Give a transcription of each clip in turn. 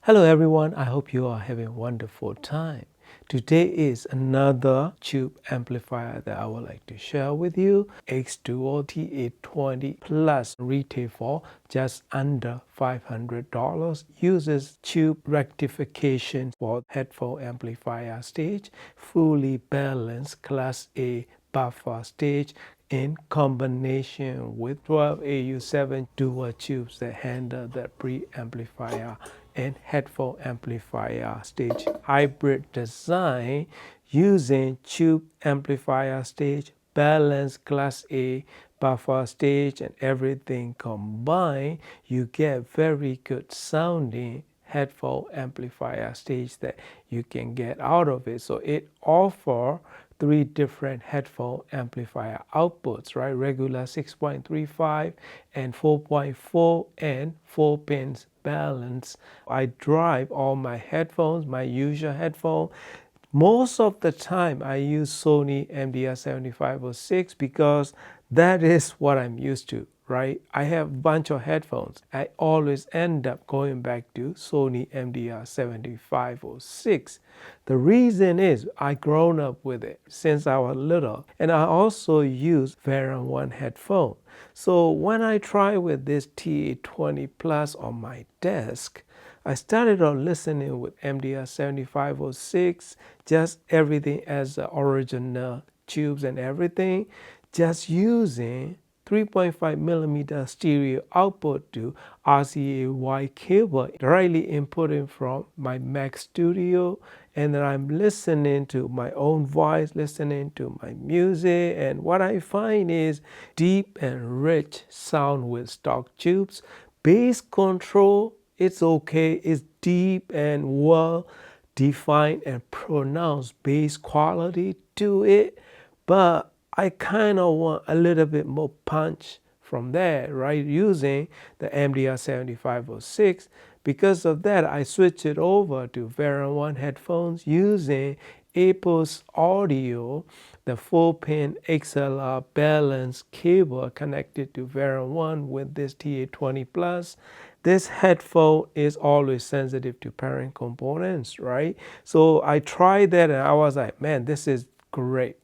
Hello everyone, I hope you are having a wonderful time. Today is another tube amplifier that I would like to share with you. xDuoo TA-20 Plus retail for just under $500. Uses tube rectification for headphone amplifier stage, fully balanced Class A buffer stage in combination with 12AU7 dual tubes that handle the preamplifier and headphone amplifier stage hybrid design using tube amplifier stage, balanced Class A buffer stage, and everything combined. You get very good sounding headphone amplifier stage that you can get out of it. So it offers three different headphone amplifier outputs, right? Regular 6.35 and 4.4 and 4 pins balance. I drive all my headphones, my usual headphone. Most of the time I use Sony MDR7506 because that is what I'm used to, right? I have a bunch of headphones. I always end up going back to Sony MDR7506. The reason is I grown up with it since I was little, and I also use Variant 1 headphone. So when I try with this TA-20 Plus on my desk, I started on listening with MDR7506, just everything as the original tubes and everything, just using 3.5 millimeter stereo output to RCA cable, directly inputting from my Mac Studio, and then I'm listening to my own voice, listening to my music, and what I find is deep and rich sound with stock tubes. Bass control, it's okay, it's deep and well defined and pronounced bass quality to it, but I kind of want a little bit more punch from that, right? Using the MDR7506. Because of that, I switched it over to Variant 1 headphones using Apple's audio, the 4-pin XLR balanced cable connected to Variant 1 with this TA-20 Plus. This headphone is always sensitive to parent components, right? So I tried that and I was like, man, this is great.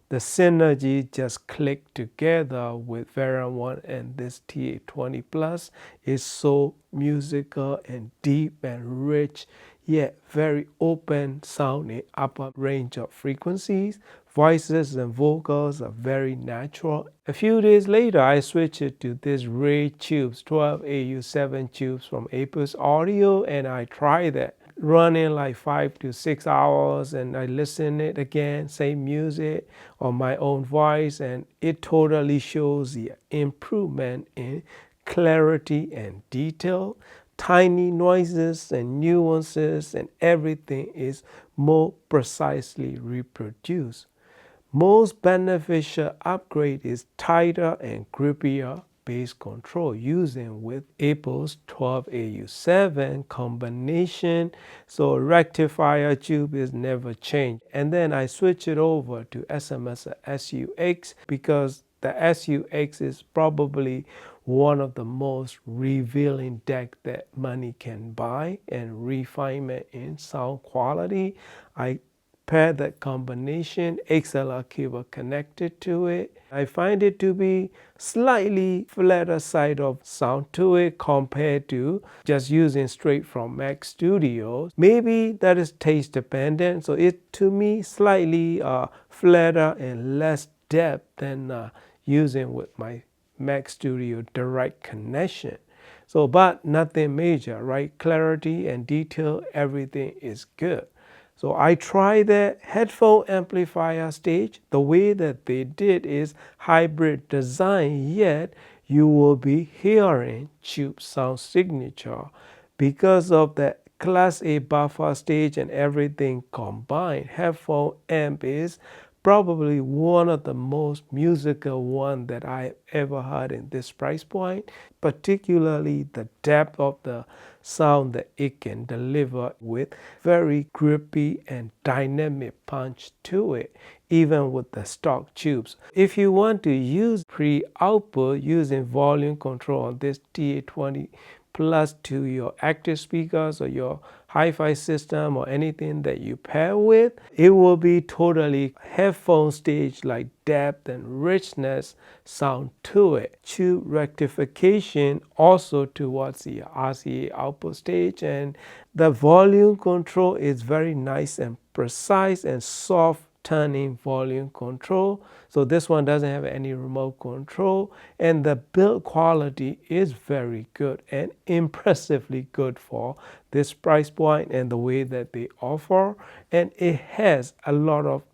The synergy just clicked together with Variant 1 and this TA-20 Plus is so musical and deep and rich, yet very open sounding upper range of frequencies. Voices and vocals are very natural. A few days later, I switched it to this Ray tubes, 12AU7 tubes from Apple's audio, and I tried that. Running like 5 to 6 hours, and I listen it again, same music on my own voice, and it totally shows the improvement in clarity and detail. Tiny noises and nuances and everything is more precisely reproduced. Most beneficial upgrade is tighter and grippier bass control using with Apple's 12AU7 combination. So rectifier tube is never changed. And then I switch it over to SMS SUX because the SUX is probably one of the most revealing deck that money can buy and refinement in sound quality. I pair that combination, XLR cable connected to it. I find it to be slightly flatter side of sound to it compared to just using straight from Mac Studio. Maybe that is taste dependent, so it to me slightly flatter and less depth than using with my Mac Studio direct connection. So, but nothing major, right? Clarity and detail, everything is good. So I tried the headphone amplifier stage. The way that they did is hybrid design, yet you will be hearing tube sound signature because of the Class A buffer stage and everything combined. Headphone amp is probably one of the most musical one that I ever heard in this price point, particularly the depth of the sound that it can deliver with very grippy and dynamic punch to it, even with the stock tubes. If you want to use pre-output using volume control on this TA-20 Plus to your active speakers or your hi-fi system or anything that you pair with, it will be totally headphone stage like depth and richness sound to it. Tube rectification also towards the RCA output stage, and the volume control is very nice and precise and soft turning volume control. So this one doesn't have any remote control, and the build quality is very good and impressively good for this price point and the way that they offer. And it has a lot of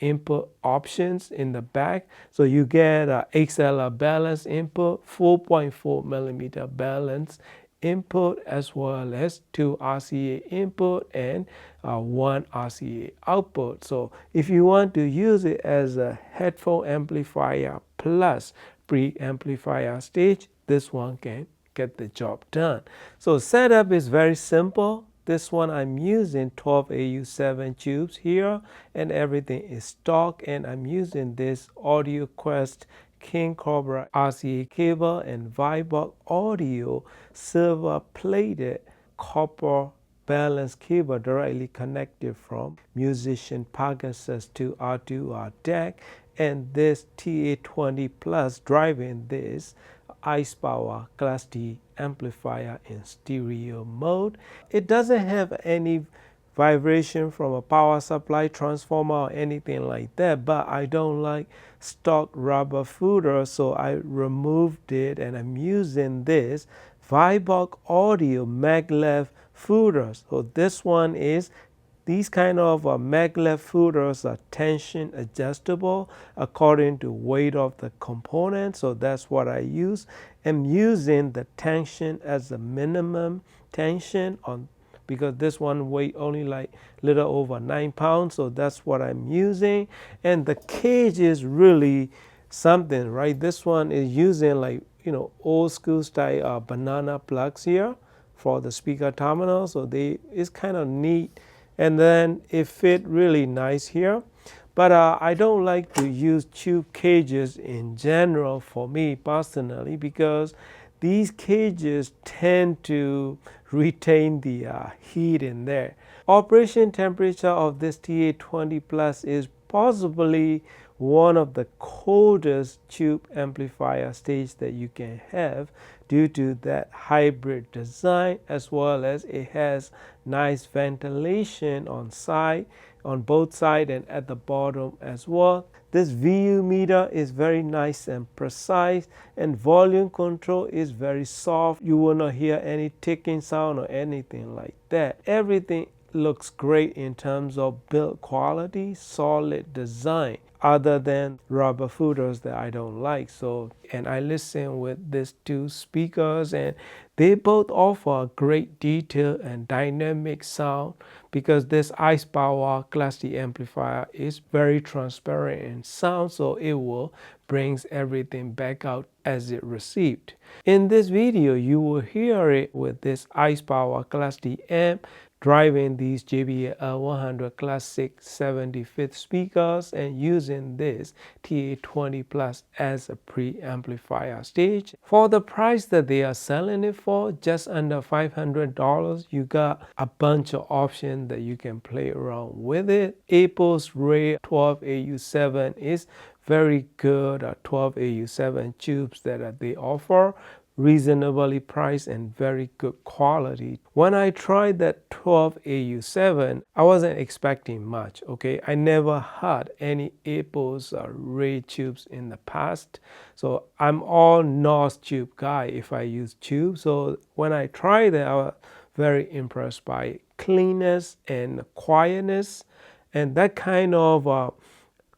input options in the back. So you get XLR balance input, 4.4 millimeter balance input, as well as 2 RCA input and 1 RCA output. So if you want to use it as a headphone amplifier plus preamplifier stage, this one can get the job done. So setup is very simple. This one I'm using 12AU7 tubes here, and everything is stock, and I'm using this Audio Quest King Cobra RCA cable and Vibox Audio silver plated copper balance cable directly connected from Musician Pegasus to R2R deck, and this TA-20 Plus driving this Ice Power Class D amplifier in stereo mode. It doesn't have any vibration from a power supply transformer or anything like that, but I don't like stock rubber footer, so I removed it, and I'm using this Vibox Audio maglev footers. So this one is, these kind of maglev footers are tension adjustable according to weight of the component. So that's what I use. I'm using the tension as the minimum tension on, because this one weight only like little over 9 pounds. So that's what I'm using. And the cage is really something, right? This one is using like, old school style banana plugs here for the speaker terminal. So it's kind of neat, and then it fit really nice here. But I don't like to use tube cages in general for me personally, because these cages tend to retain the heat in there. Operation temperature of this TA-20 Plus is possibly one of the coldest tube amplifier stage that you can have, due to that hybrid design, as well as it has nice ventilation on both sides and at the bottom as well. This VU meter is very nice and precise, and volume control is very soft. You will not hear any ticking sound or anything like that. Everything looks great in terms of build quality, solid design, other than rubber footers that I don't like. So, and I listen with these two speakers, and they both offer great detail and dynamic sound, because this Ice Power Class D amplifier is very transparent in sound, so it will brings everything back out as it received. In this video, you will hear it with this Ice Power Class D amp driving these JBL L100 Classic 75th speakers and using this TA-20 Plus as a preamplifier stage. For the price that they are selling it for, just under $500, you got a bunch of options that you can play around with it. Apple's Ray 12AU7 is very good 12AU7 tubes that they offer, reasonably priced and very good quality. When I tried that 12AU7, I wasn't expecting much, okay? I never had any Apple's Ray tubes in the past, so I'm all NOS tube guy if I use tube. So when I tried it, I was very impressed by cleanness and quietness, and that kind of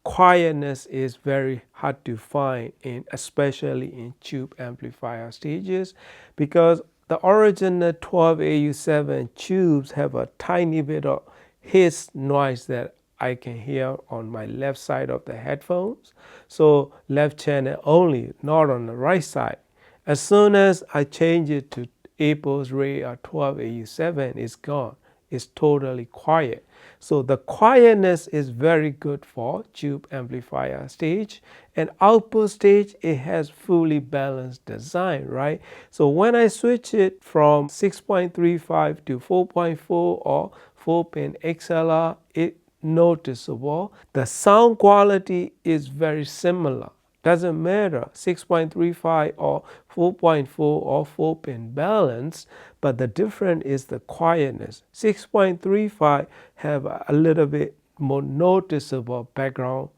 quietness is very hard to find especially in tube amplifier stages, because the original 12AU7 tubes have a tiny bit of hiss noise that I can hear on my left side of the headphones. So left channel only, not on the right side. As soon as I change it to Apple's Ray 12AU7, it's gone. is totally quiet. So the quietness is very good for tube amplifier stage, and output stage, it has fully balanced design, right? So when I switch it from 6.35 to 4.4 or 4-pin XLR, it noticeable. The sound quality is very similar. Doesn't matter 6.35 or 4.4 or 4-pin balance, but the difference is the quietness. 6.35 have a little bit more noticeable background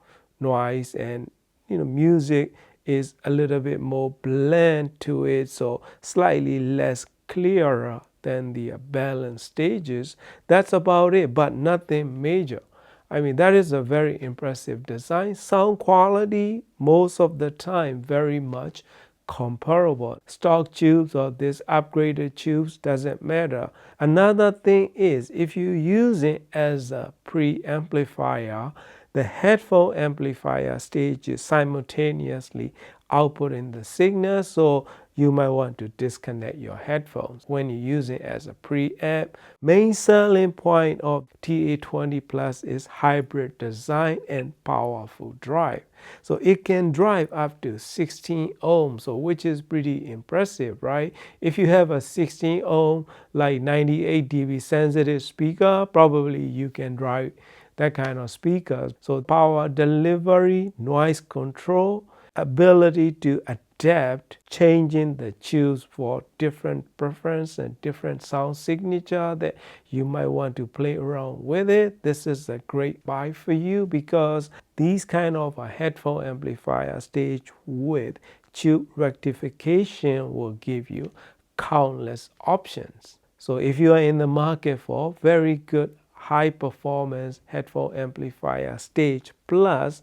noise, and music is a little bit more blend to it, so slightly less clearer than the balanced stages. That's about it, but nothing major. I mean, that is a very impressive design. Sound quality, most of the time, very much comparable. Stock tubes or this upgraded tubes, doesn't matter. Another thing is, if you use it as a preamplifier, the headphone amplifier stage is simultaneously outputting the signal, so you might want to disconnect your headphones when you use it as a preamp. Main selling point of TA-20 Plus is hybrid design and powerful drive. So it can drive up to 16 ohms, so which is pretty impressive, right? If you have a 16 ohm, like 98 dB sensitive speaker, probably you can drive that kind of speakers. So power delivery, noise control, ability to adapt, changing the tubes for different preference and different sound signature that you might want to play around with it. This is a great buy for you, because these kind of a headphone amplifier stage with tube rectification will give you countless options. So if you are in the market for very good high performance headphone amplifier stage plus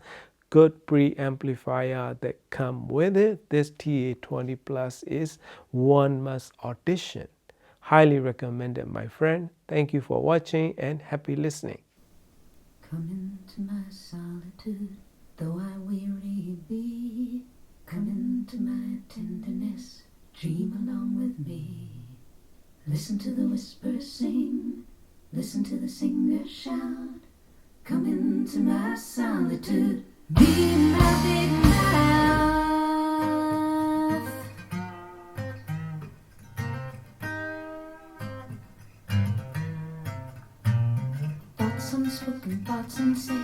good preamplifier that come with it, this TA-20 Plus is one must audition. Highly recommended, my friend. Thank you for watching and happy listening. Come into my solitude, though I weary be. Come into my tenderness, dream along with me. Listen to the whispers sing, listen to the singer shout. Come into my solitude, be my big mouth. Thoughts unspoken, thoughts unsaid,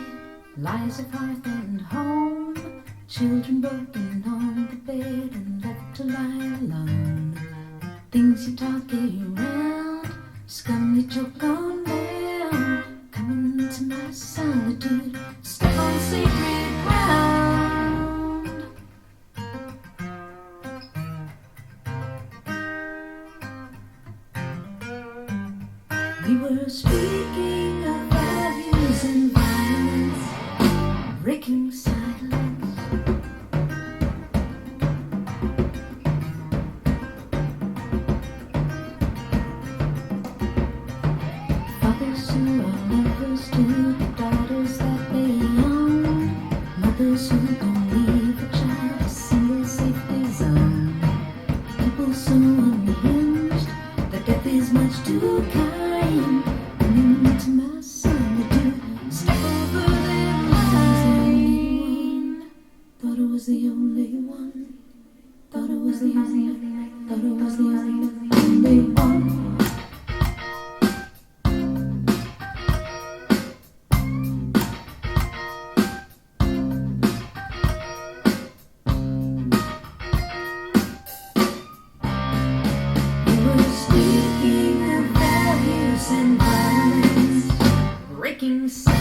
lies of hearth and home. Children broken on the bed and left to lie alone. Things you talk around, scum you choke on down. Come into my solitude, step on sacred ground. We were speaking of values and violence, breaking silence. Fathers who are lovers to the daughters that they own. Mothers who don't leave a child a single safety zone. People so unhinged that death is much too kind. Come into my solitude, step over their line. Thought it was the only one. Thought it was the only one. Thought it was the only one. We were speaking of values and violence, breaking silence.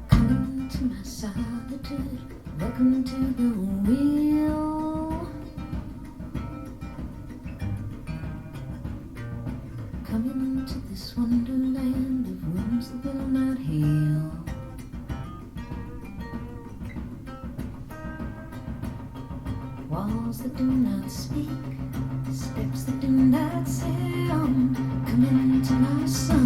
Come to my solitude, welcome to the wheel. Coming into this wonderland of rooms that will not heal. Walls that do not speak, steps that do and that's him coming to my song.